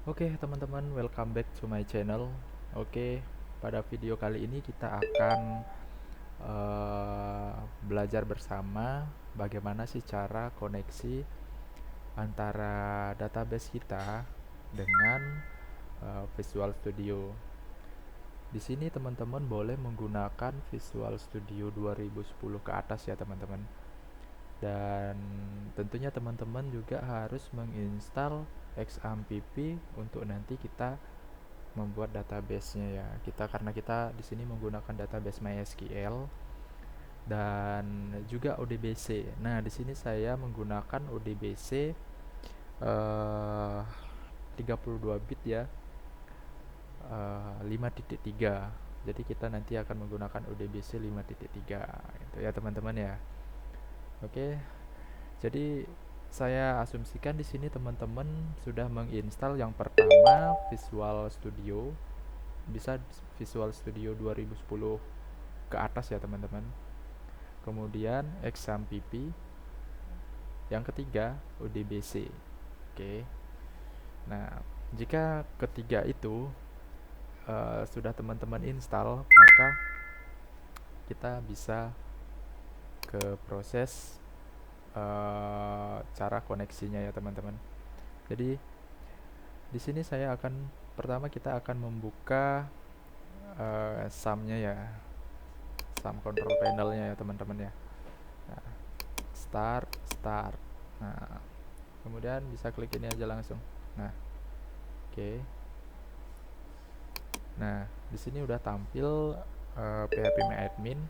Oke, teman-teman, welcome back to my channel. Oke, pada video kali ini kita akan belajar bersama bagaimana sih cara koneksi antara database kita dengan Visual Studio. Di sini teman-teman boleh menggunakan Visual Studio 2010 ke atas ya, teman-teman. Dan tentunya teman-teman juga harus menginstal XAMPP untuk nanti kita membuat database-nya ya. Karena kita di sini menggunakan database MySQL dan juga ODBC. Nah, di sini saya menggunakan ODBC 32 bit ya, 5.3. Jadi kita nanti akan menggunakan ODBC 5.3 gitu ya, teman-teman ya. Oke. Jadi saya asumsikan di sini teman-teman sudah menginstal yang pertama Visual Studio, bisa Visual Studio 2010 ke atas ya, teman-teman. Kemudian XAMPP, yang ketiga ODBC. Oke. Nah, jika ketiga itu sudah teman-teman install, maka kita bisa ke proses cara koneksinya ya, teman-teman. Jadi di sini saya akan pertama kita akan membuka SAM-nya ya, SAM control panel-nya ya, teman-teman ya. Nah, start. Nah, kemudian bisa klik ini aja langsung. Nah, oke. Nah, di sini udah tampil php-admin.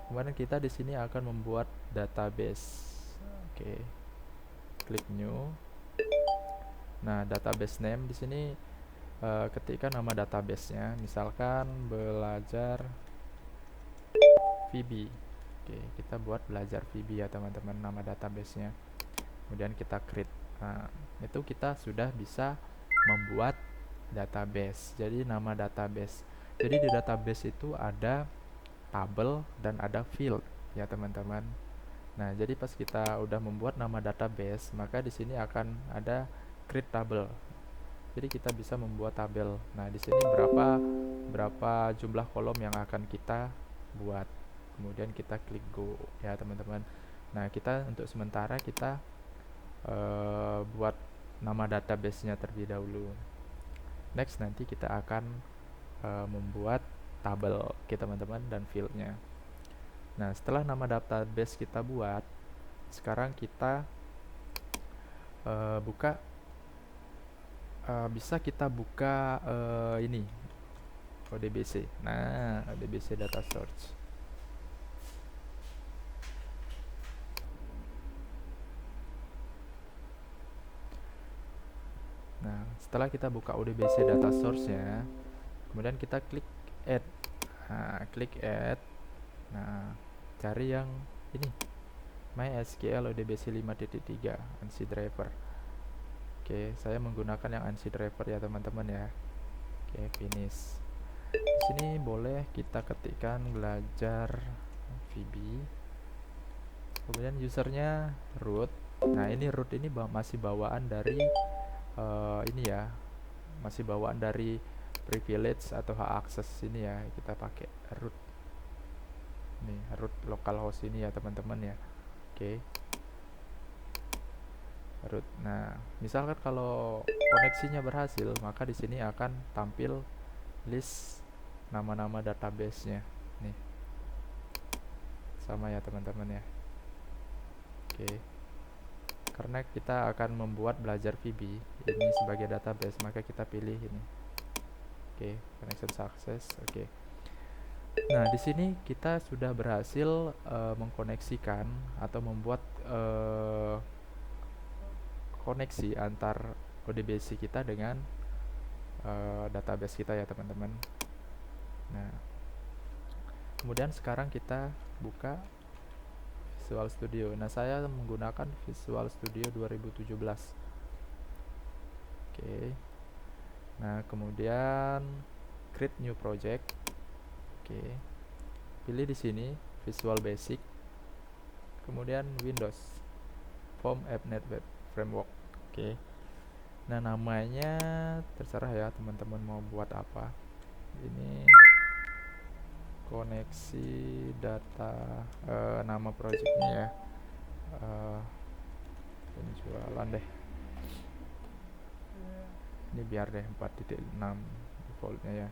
Kemudian kita di sini akan membuat database. Oke. Klik new. Nah, database name di sini ketika nama database-nya, misalkan belajar VB. Oke, kita buat belajar VB ya, teman-teman, nama database-nya. Kemudian kita create. Nah, itu kita sudah bisa membuat database. Jadi nama database. Jadi di database itu ada tabel dan ada field ya, teman-teman. Nah, jadi pas kita udah membuat nama database, maka di sini akan ada create table. Jadi kita bisa membuat tabel. Nah, di sini berapa jumlah kolom yang akan kita buat. Kemudian kita klik go ya, teman-teman. Nah, kita untuk sementara kita buat nama database-nya terlebih dahulu. Next, nanti kita akan membuat tabel, oke, teman-teman, dan field-nya. Nah, setelah nama database kita buat, sekarang kita buka, bisa kita buka ini ODBC. Nah, ODBC data source. Nah, setelah kita buka ODBC data source-nya, kemudian kita klik add. Nah, klik add. Nah, cari yang ini, MySQL ODBC 5.3 ANSI driver. Oke, saya menggunakan yang ANSI driver ya, teman-teman ya. Oke, finish. Di sini boleh kita ketikkan belajar VB. Kemudian usernya root. Nah, ini root ini masih bawaan dari ini ya, masih bawaan dari privilege atau hak akses ini ya. Kita pakai root. Nih, root localhost ini ya, teman-teman ya. Oke. Root. Nah, misalkan kalau koneksinya berhasil, maka di sini akan tampil list nama-nama database-nya. Nih. Sama ya, teman-teman ya. Oke. Karena kita akan membuat belajar VB ini sebagai database, maka kita pilih ini. Oke, connection success. Oke. Nah, di sini kita sudah berhasil mengkoneksikan atau membuat koneksi antar ODBC kita dengan database kita ya, teman-teman. Nah, kemudian sekarang kita buka Visual Studio. Nah, saya menggunakan Visual Studio 2017. Oke. Nah, kemudian create new project. Oke. Pilih di sini Visual Basic. Kemudian Windows, Form AppNet Web Framework. Oke. Nah, namanya terserah ya teman-teman mau buat apa. Ini koneksi data, nama projectnya ya, penjualan deh. Ini biar deh 4.6 defaultnya ya.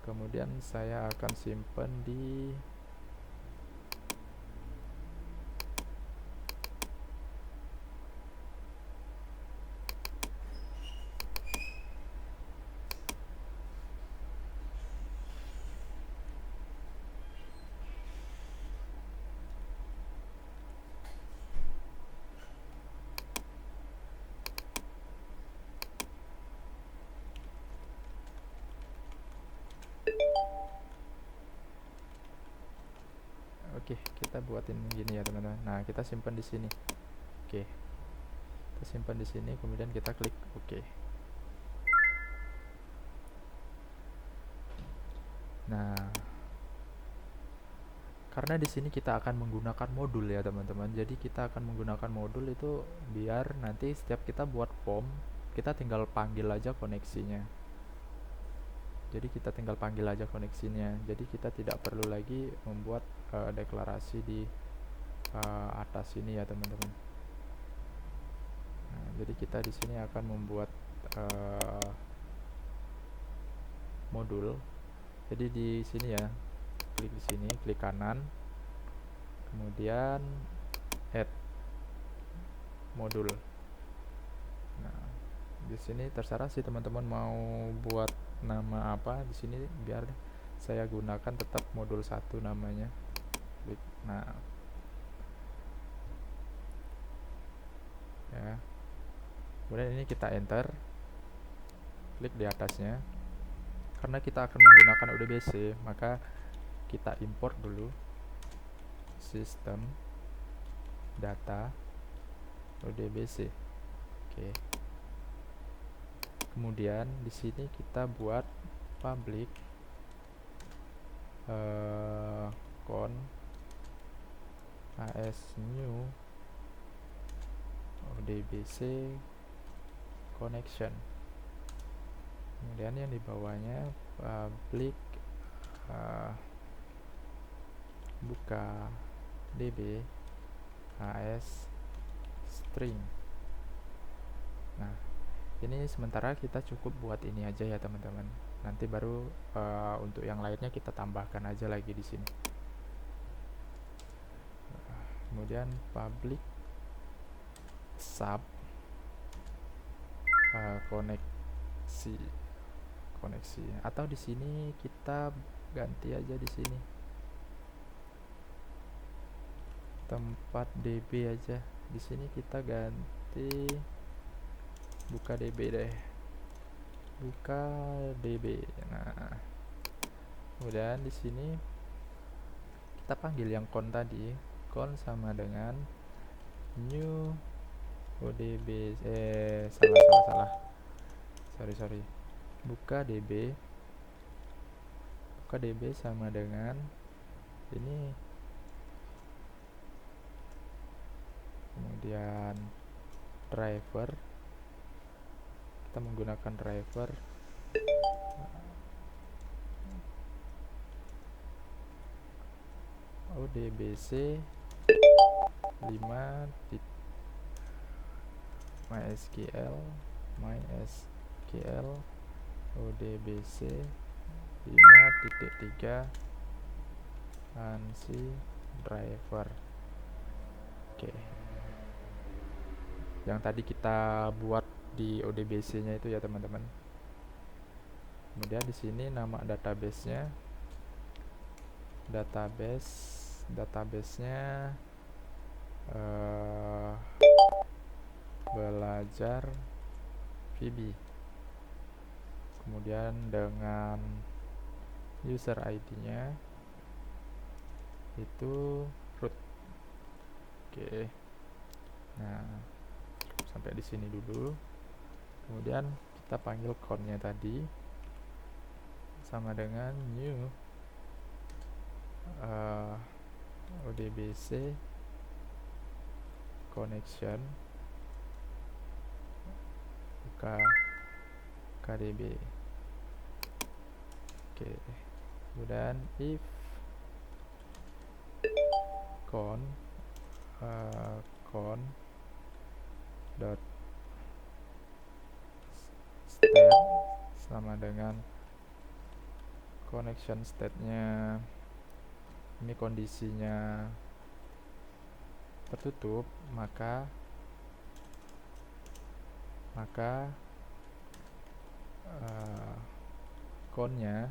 Kemudian saya akan simpan di Oke, kita buatin gini ya teman-teman. Nah, kita simpan di sini. Oke, kita simpan di sini, kemudian kita klik oke. Nah, karena di sini kita akan menggunakan modul ya teman-teman. Jadi kita akan menggunakan modul itu biar nanti setiap kita buat form, kita tinggal panggil aja koneksinya. Jadi kita tinggal panggil aja koneksinya. Jadi kita tidak perlu lagi membuat deklarasi di atas ini ya teman-teman. Nah, jadi kita di sini akan membuat modul. Jadi di sini ya, klik di sini, klik kanan, kemudian add modul. Nah, di sini terserah sih teman-teman mau buat nama apa di sini, biar saya gunakan tetap modul 1 namanya. Klik. Nah, ya. Kemudian ini kita enter, klik di atasnya. Karena kita akan menggunakan ODBC, maka kita import dulu sistem data ODBC. Oke. Kemudian di sini kita buat public con as new ODBC connection. Kemudian yang di bawahnya public buka db as string. Nah, ini sementara kita cukup buat ini aja ya teman-teman. Nanti baru untuk yang lainnya kita tambahkan aja lagi di sini. Kemudian public sub koneksi atau di sini kita ganti aja di sini tempat db aja. Di sini kita ganti buka db deh, buka db. Nah, kemudian di sini kita panggil yang con tadi, con sama dengan new odb, salah, sorry, buka db sama dengan ini, kemudian driver, kita menggunakan driver odbc 5 mysql odbc 5.3 ANSI driver. Oke. Yang tadi kita buat di ODBC nya itu ya teman-teman. Kemudian di sini nama database-nya, database-nya belajar VB. Kemudian dengan user ID-nya itu root. Oke. Nah, sampai di sini dulu. Kemudian kita panggil con-nya tadi sama dengan new ODBC connection buka KDB. Oke, kemudian if con dot state sama dengan connection state-nya ini kondisinya tertutup, maka connya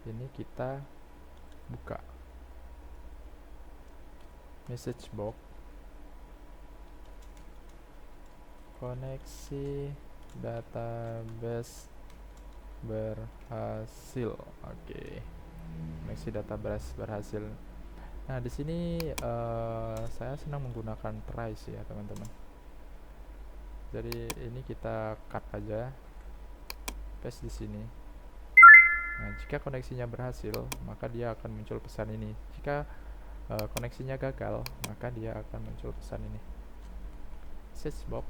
ini kita buka message box koneksi database berhasil. Oke. Koneksi database berhasil. Nah, di sini saya senang menggunakan trace ya, teman-teman. Jadi ini kita cut aja, paste di sini. Nah, jika koneksinya berhasil, maka dia akan muncul pesan ini. Jika koneksinya gagal, maka dia akan muncul pesan ini. Message box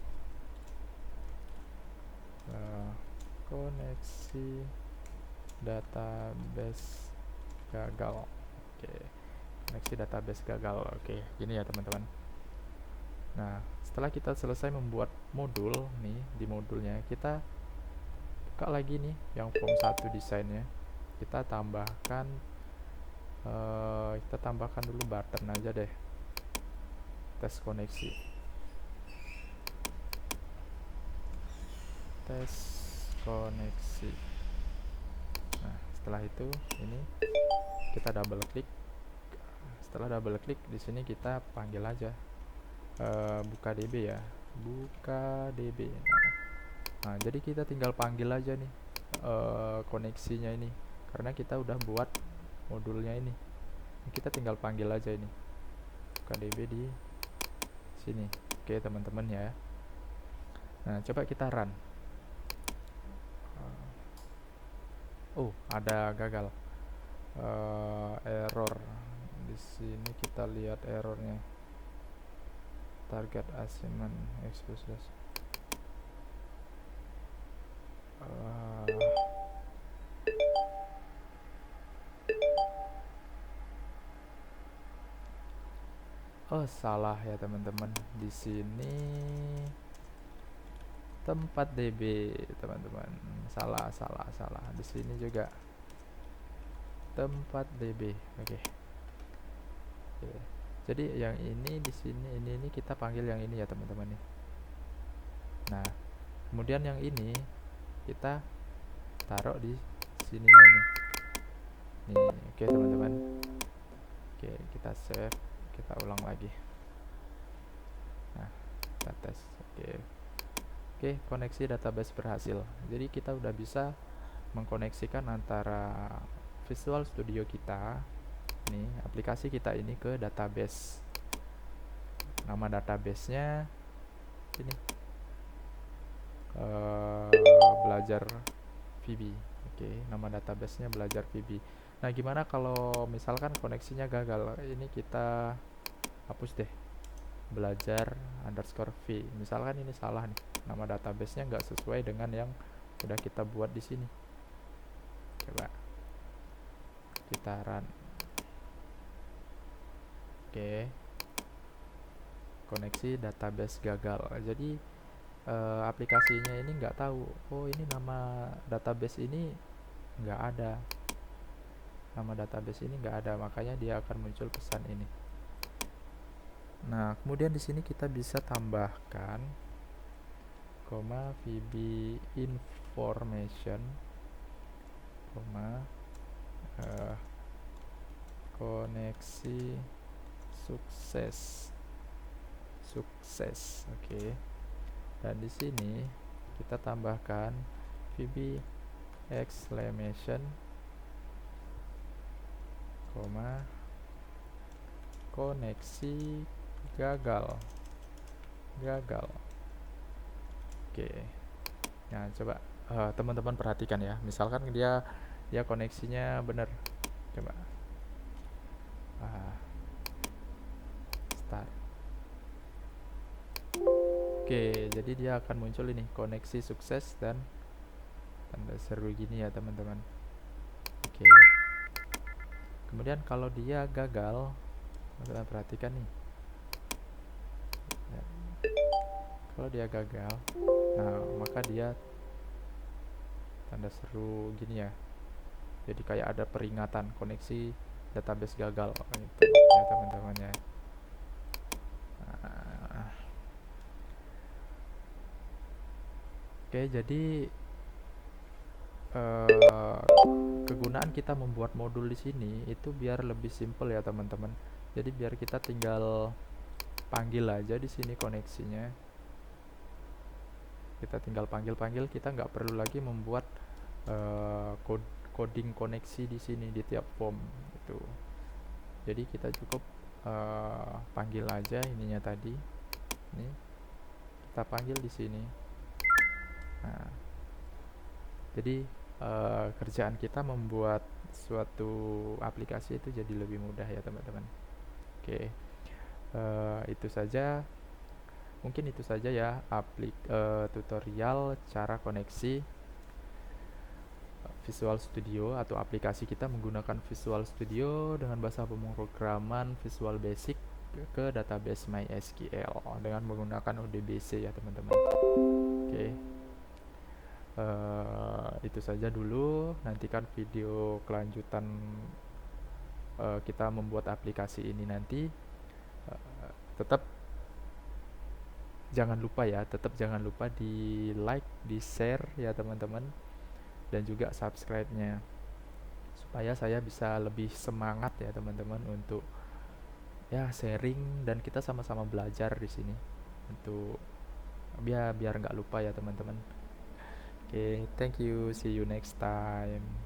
koneksi database gagal. Oke. Koneksi database gagal. Oke, gini ya teman-teman. Nah, setelah kita selesai membuat modul nih, di modulnya kita buka lagi nih yang form 1 desainnya. Kita tambahkan dulu button aja deh, tes koneksi, tes koneksi. Nah, setelah itu ini kita double klik. Setelah double klik di sini kita panggil aja buka DB ya, buka DB. Nah, jadi kita tinggal panggil aja nih koneksinya ini, karena kita udah buat modulnya ini. Kita tinggal panggil aja ini buka DB di sini. Oke teman-teman ya. Nah, coba kita run. Oh, ada gagal, error. Di sini kita lihat errornya, target assignment exposed. Oh, salah ya teman-teman. Di sini tempat DB, teman-teman. Salah. Di sini juga tempat DB. Oke. Jadi yang ini di sini ini kita panggil yang ini ya teman-teman nih. Nah, kemudian yang ini kita taruh di sininya ini. Nih, oke teman-teman. Oke, kita save, kita ulang lagi. Nah, kita tes. Oke, koneksi database berhasil. Jadi kita udah bisa mengkoneksikan antara Visual Studio kita, nih aplikasi kita ini, ke database. Nama databasenya ini belajar VB. Oke, nama databasenya belajar VB. Nah, gimana kalau misalkan koneksinya gagal? Ini kita hapus deh, belajar underscore v. Misalkan ini salah nih, nama databasenya nggak sesuai dengan yang udah kita buat di sini. Coba kita run. Oke, koneksi database gagal. Jadi aplikasinya ini nggak tahu, oh ini nama database ini nggak ada, makanya dia akan muncul pesan ini. Nah, kemudian di sini kita bisa tambahkan VB information, koneksi sukses. Oke. Dan di sini kita tambahkan VB exclamation, koneksi gagal. Oke. Nah, coba teman-teman perhatikan ya. Misalkan dia koneksinya benar. Coba start. Oke, jadi dia akan muncul ini koneksi sukses dan tanda seru gini ya teman-teman. Oke, kemudian kalau dia gagal, kita perhatikan nih ya, kalau dia gagal, nah maka dia tanda seru gini ya, jadi kayak ada peringatan koneksi database gagal gitu ya teman-teman ya. Nah, oke, jadi eh, kegunaan kita membuat modul di sini itu biar lebih simple ya teman-teman. Jadi biar kita tinggal panggil aja di sini koneksinya. Kita tinggal panggil-panggil, kita nggak perlu lagi membuat coding koneksi di sini di tiap form itu. Jadi kita cukup panggil aja ininya tadi. Ini kita panggil di sini. Nah, jadi kerjaan kita membuat suatu aplikasi itu jadi lebih mudah ya teman-teman. Oke, itu saja. Mungkin itu saja ya tutorial cara koneksi Visual Studio atau aplikasi kita menggunakan Visual Studio dengan bahasa pemrograman Visual Basic ke database MySQL dengan menggunakan ODBC ya teman-teman. Oke, itu saja dulu. Nantikan video kelanjutan kita membuat aplikasi ini nanti. Tetap jangan lupa ya, tetap jangan lupa di like, di share ya teman-teman, dan juga subscribe-nya supaya saya bisa lebih semangat ya teman-teman untuk ya sharing dan kita sama-sama belajar di sini untuk biar nggak lupa ya teman-teman. Oke, thank you, see you next time.